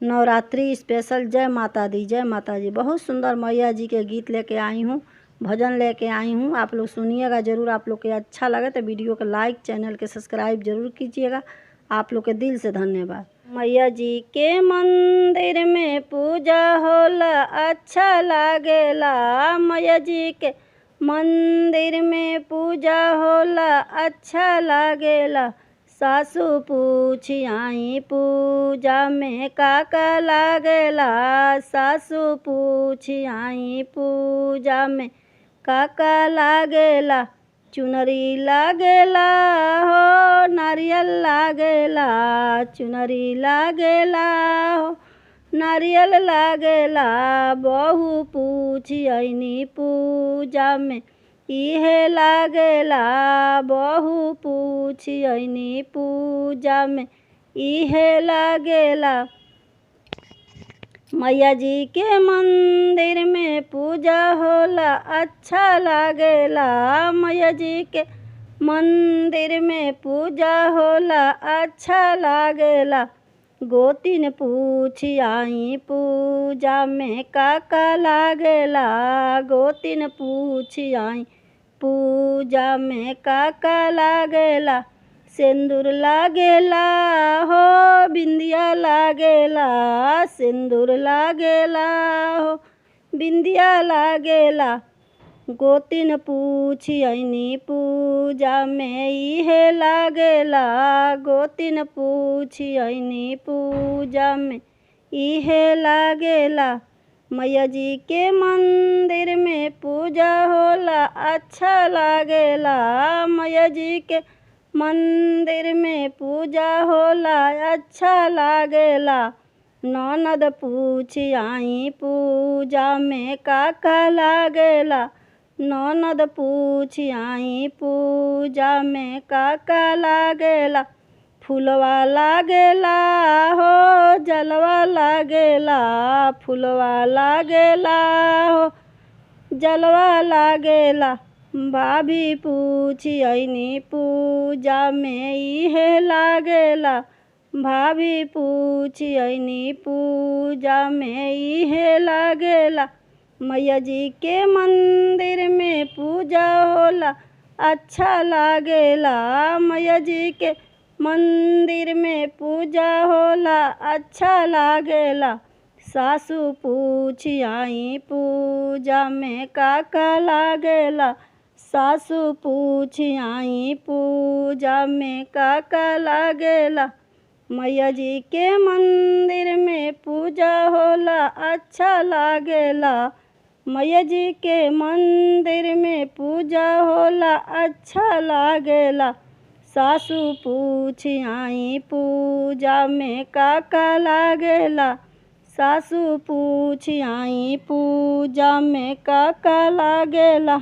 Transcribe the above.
Navratri special जय माता दी, जय माता जी। बहुत सुंदर मैया जी के गीत लेके आई हूँ, भजन लेके आई हूँ। आप लोग सुनिएगा ज़रूर। आप लोग के अच्छा लगे तो वीडियो को लाइक, चैनल के सब्सक्राइब जरूर कीजिएगा। आप लोग के दिल से धन्यवाद। मैया जी के मंदिर में पूजा होला अच्छा लागेला। मैया जी के मंदिर में पूजा होला अच्छा लागेला। सासू पूछी आई पूजा में काका लागेला। सासू पूछी आई पूजा में काका लागेला। चुनरी लागेला हो नारियल लागेला। चुनरी लागेला हो नारियल लागेला। बहू पूछी आईनी पूजा में इहे लागेला। बहू पूछी आईनी पूजा में इहे लागेला। मैया जी के मंदिर में पूजा होला अच्छा लागेला। मैया जी के मंदिर में पूजा होला अच्छा लागेला। गोतिन पूछी आई पूजा में काका लागेला। गोतिन पूछी आई पूजा में काका लागेला। सिंदूर लागेला हो बिंदिया लागेला। सिंदूर लागेला हो बिंदिया लागेला। गोतिन पूछी आईनी पूजा में इहे लागेला। गोतिन पूछी आईनी पूजा में इहे लागेला। मैया जी के मंदिर में पूजा होला अच्छा लागेला। मैया जी के मंदिर में पूजा होला अच्छा लागेला। ननद पूछी आई पूजा में काका लागेला। ननद पूछी आई पूजा में काका लागेला। फूलवा लागेला हो जलवा लागेला। फूलवा लागेला हो जलवा लागेला। भाभी पूछी आईनी पूजा में इहे लागेला। भाभी पूछी आईनी पूजा में इहे लागेला। मैया जी के मंदिर में पूजा होला अच्छा लागेला। मैया जी के मंदिर में पूजा होला अच्छा लागेला। सासू पूछी आई पूजा में काका लागेला। सासू पूछी आई पूजा में काका लागेला। मैया जी के मंदिर में पूजा होला अच्छा लागेला। मैया जी के मंदिर में पूजा होला अच्छा लागेला। सासू पूछी आई पूजा में काका लागेला। सासू पूछी आई पूजा में काका लागेला।